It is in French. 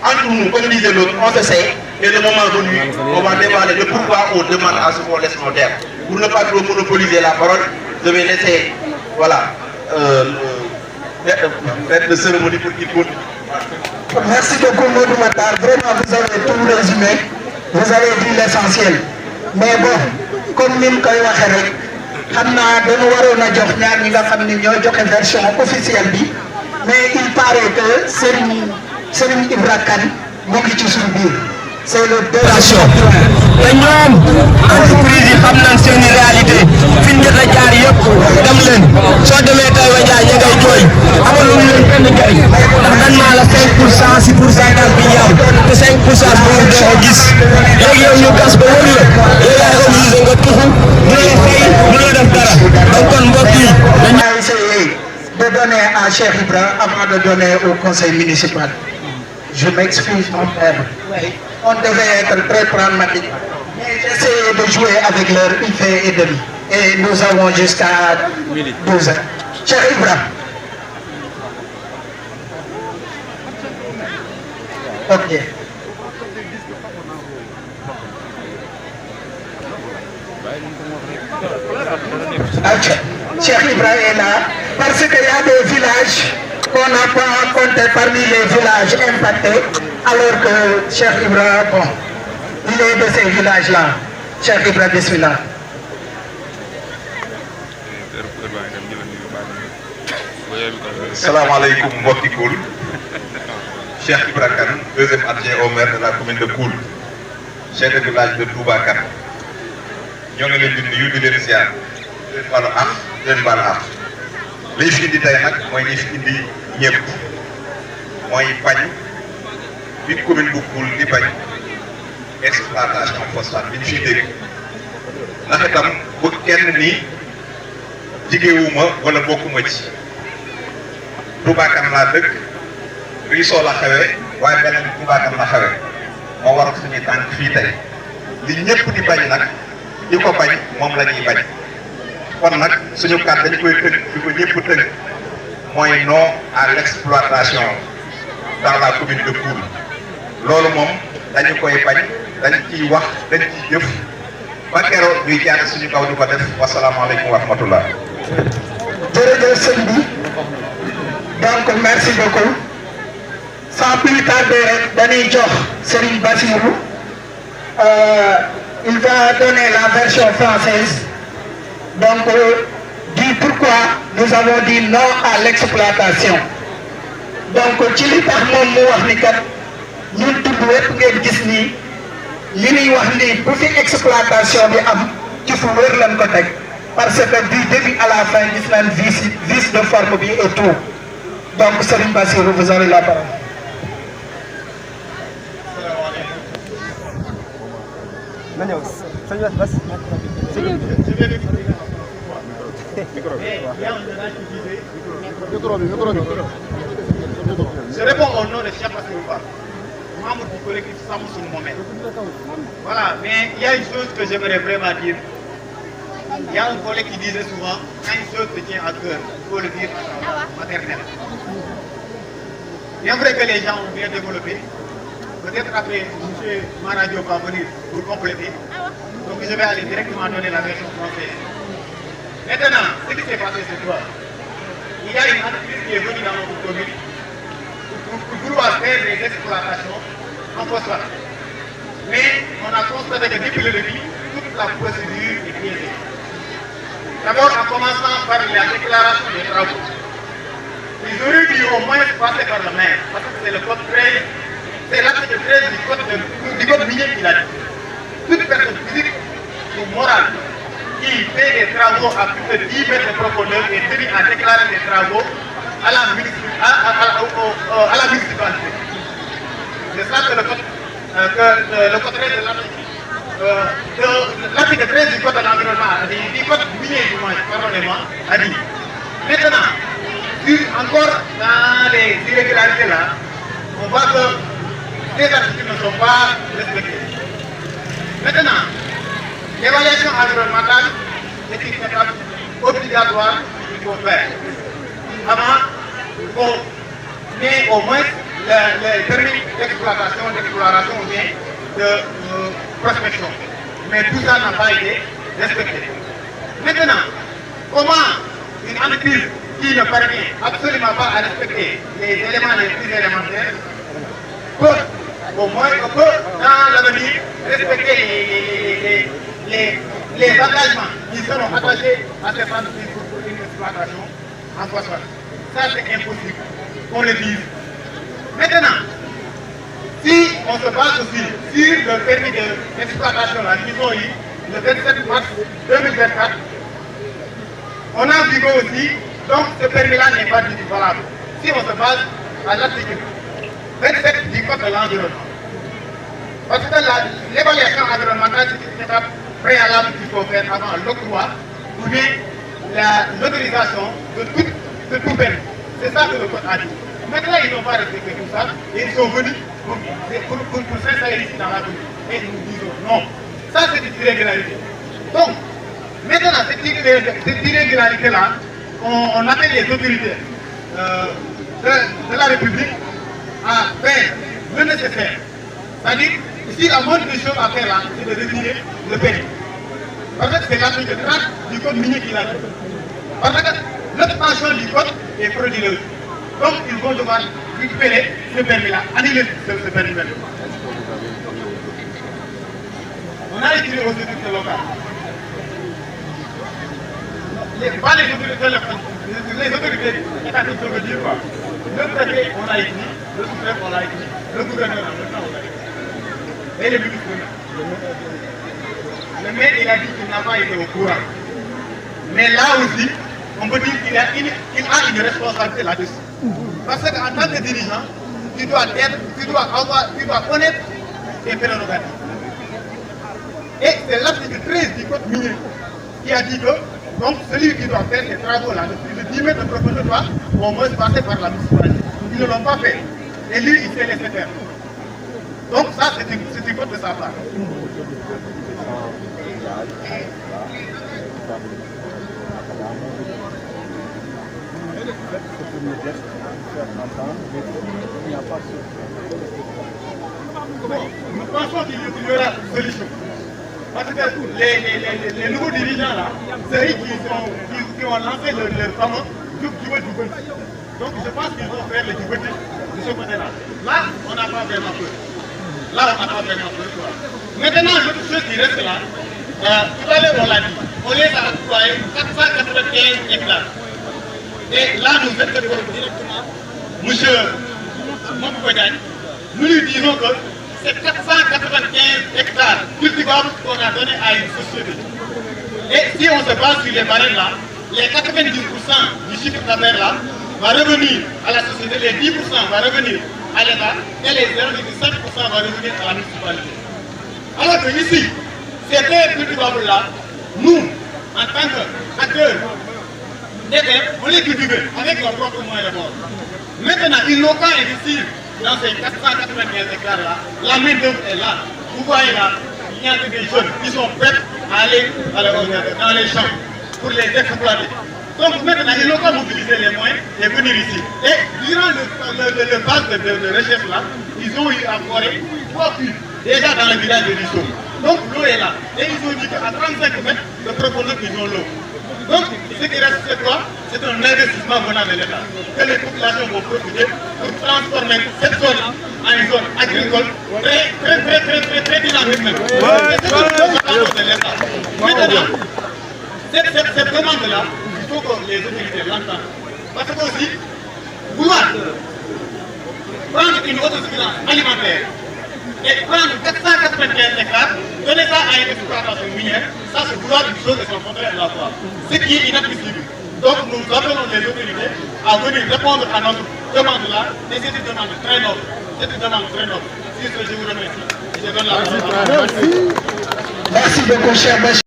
entre nous, comme disait l'autre, on se sait, et le moment venu, on va dévoiler le pourquoi on demande à ce qu'on laisse nos terres. Pour ne pas trop monopoliser la parole, je vais laisser, voilà, faire de cérémonie pour qu'il continue. Merci beaucoup, Modou Matar. Vraiment, vous avez tout résumé. Vous avez dit l'essentiel. Mais bon, comme nous l'avons dit, dañu waroon a jox ñaar ñi nga xam ne ñoo joxe version officielle bi mais il paraît que Serigne Ibra Kane mu ngi ci suñu biir c'est le délation te ñoom entreprise yi xam nañ seen i réalité fi ñu jot a jaar yëpp dem leen soo demee tey wa Ndiaye ña ngay jooy amaluñ leen benn njëriñ ndax dañ naa la 5% 6% daal bi ñaaw te 5% boobu doo ko gis léegi yow ñu gas ba wër la yow yaay obligé nga tuxu ñu la fay ñu la def dara donc kon mbokk yi dañu essayé de donner à Cheikh Ibra avant de donner au conseil municipal. Je m'excuse mon frère. On devait être très pragmatique. Mais j'essayais de jouer avec l'heure, il fait et demi. Et nous avons jusqu'à 12 heures. Cheikh Ibra. Ok. Cheikh Ibra est là parce qu'il y a des villages qu'on n'a pas compté parmi les villages impactés, alors que Cheikh Ibra, bon, il est de ces villages-là. Cheikh Ibra, bismillah. Salam alaikum, mbokki Koul. Cheikh Ibra Kane, deuxième adjoint au maire de la commune de Koul, chef de village de Touba Kane. Nous sommes les nuyu di leen ziar leen balu am leen balu am li fi indi tey nag mooy li fi indi ñëpp mooy bañ bi commune bu Koul di bañ exploitation phosphate bi ñu fiy dégg ndax itam bu kenn ni jigéewuma wala bokkuma ci Touba Kane laa dëkk Riso la xewee waaye beneen Touba Kane la xewee moo waral suñuy tànk fii tey li ñëpp di bañ nag di ko bañ moom la ñuy bañ kon nag suñu kàddu dañ koy tënk di ko ñëpp tënk mooy non à l'exploitation dans la commune de Koul loolu moom dañu koy bañ dañ ciy wax dañ ciy jëf ba keroog ñuy jaar suñu kaw di ko def wasalaamaaleykum wa rahmatullah. Jërëjëf sëñ bi donc merci beaucoup sans plus tarder rek dañuy jox Serigne Bassirou. Il va donner la version française. Donc, dit pourquoi nous avons dit non à l'exploitation. Donc, ci li tax moom mu wax ni kat ñun tudd wépp ngeen gis ni li ñuy wax ni bu fi exploitation bi am ci fu wér lañ ko teg parce que du début à la fin gis nañ vice de forme bi et tout. Donc, Serigne Bassirou, vous avez la parole. Je réponds au nom de Cheikh Bassirou Fall, membre du collectif Sàmm Suñu Moomeel. Voilà, mais il y a une chose que j'aimerais vraiment dire. Il y a un collègue qui disait souvent, quand une chose te tient à cœur, il faut le dire à sa maternelle. Bien vrai que les gens ont bien développé. Peut-être après, M. Maradio va venir pour compléter. Donc je vais aller directement donner la version française. Maintenant, ce qui s'est passé ce soir, il y a une entreprise qui est venue dans notre commune pour vouloir faire des exploitations en phosphate. Mais on a constaté que depuis le début, toute la procédure est biaisée. D'abord en commençant par la déclaration des travaux. Ils auraient dû au moins passer par le maire, parce que c'est le code 13, c'est l'article 13 du code minier qui l'a dit. Toute personne physique ou morale qui fait des travaux à plus de 10 mètres de profondeur est tenue à déclarer des travaux à la municipalité. C'est ça que le code 13 de l'article 13 du code de l'environnement, du code minier du moins, pardonnez-moi, a dit. Maintenant, encore dans les irrégularités là, on voit que ces articles ne sont pas respectés. Maintenant, l'évaluation environnementale est une étape obligatoire qu'il faut faire. Avant, il faut mener au moins les permis d'exploitation, d'exploration ou bien de prospection. Mais tout ça n'a pas été respecté. Maintenant, comment une entreprise qui ne parvient absolument pas à respecter les éléments les plus élémentaires peut, au moins, dans l'avenir, respecter les engagements qui seront attachés à cette entreprise pour une exploitation en phosphate. Ça, c'est impossible qu'on le dise. Maintenant, si on se base aussi sur le permis d'exploitation qu'ils ont eu le 27 mars 2024, on a vu aussi, donc ce permis-là n'est pas du tout valable. Si on se base à l'article 27 du Code de l'environnement. Parce que l'évaluation environnementale, c'est une étape préalable qu'il faut faire avant l'octroi ou bien l'autorisation de tout permis. C'est ça que le Code a dit. Maintenant, ils n'ont pas respecté tout ça et ils sont venus pour s'installer ici dans la commune. Et nous disons non. Ça, c'est une irrégularité. Donc, maintenant, cette irrégularité-là, on appelle les autorités de la République à faire le nécessaire. C'est-à-dire, ici, la moindre des choses à faire là, c'est de retirer le permis. Parce que c'est l'article 30 du code minier qui l'a dit. Parce que l'expansion du code est frauduleuse. Donc, ils vont devoir récupérer ce permis-là, annuler ce permis-là. On a écrit aux autorités locales. Pas les autorités locales, les autorités étatiques, je veux dire quoi. Le préfet, on a écrit, le sous-préfet, on l'a écrit, le gouverneur, on l'a écrit. Et le ministre. Le maire, il a dit qu'il n'a pas été au courant. Mais là aussi, on peut dire qu'il a une responsabilité là-dessus. Parce qu'en tant que dirigeant, tu dois connaître tes prérogatives. Et c'est l'article 13 du code minier qui a dit que donc, celui qui doit faire ces travaux-là, le 10 mètres de profondeur doit au moins passer par la municipalité. Ils ne l'ont pas fait. Et lui, il s'est laissé faire. Donc ça, c'est une faute de sa part. Nous pensons qu'il y aura une solution. Parce que les nouveaux dirigeants là, c'est eux qui ont lancé le fameux Djibouti. Donc je pense qu'ils vont faire le Djibouti de ce côté-là. Là, on n'a pas vraiment peur. Maintenant, l'autre chose qui reste là, tout à l'heure on l'a dit, on les a employés 495 hectares. Et là, nous interpellons directement M. Mokoukoudane. Nous lui disons que c'est 495 hectares cultivables qu'on a donné à une société. Et si on se base sur les barèmes là, les 90% du chiffre d'affaires là va revenir à la société, les 10% va revenir à l'État et les 0,5% va revenir à la municipalité. Alors que ici, ces terres cultivables là, nous, en tant qu'acteurs, on les cultive avec leurs propres moyens de bord. Maintenant, ils n'ont pas investi dans ces 495 hectares là, la main d'œuvre est là. Vous voyez là, il y a des jeunes qui sont prêts à aller dans les champs pour les exploiter. Donc maintenant, ils n'ont pas mobilisé les moyens et venir ici. Et durant le phase de recherche là, ils ont eu à forer 3 puits déjà dans le village de Lissou. Donc l'eau est là. Et ils ont dit qu'à 35 mètres de profondeur, ils ont l'eau. Donc, ce qui reste, c'est quoi? C'est un investissement venant de l'État. Que les populations vont profiter pour transformer cette zone en une zone agricole très dynamique même. C'est ce que nous attendons de l'État. Maintenant, cette demande-là, il faut que les autorités l'entendent. Parce que aussi, vouloir prendre une autosuffisance alimentaire et prendre 495 hectares, donner ça à une exploitation minière, ça c'est vouloir une chose et son contraire à la fois. Ce qui est inadmissible. Donc nous appelons les autorités à venir répondre à notre demande-là, et c'est une demande très noble. C'est une demande très noble. Sur ce, je vous remercie. Je donne la parole. Merci beaucoup, cher monsieur.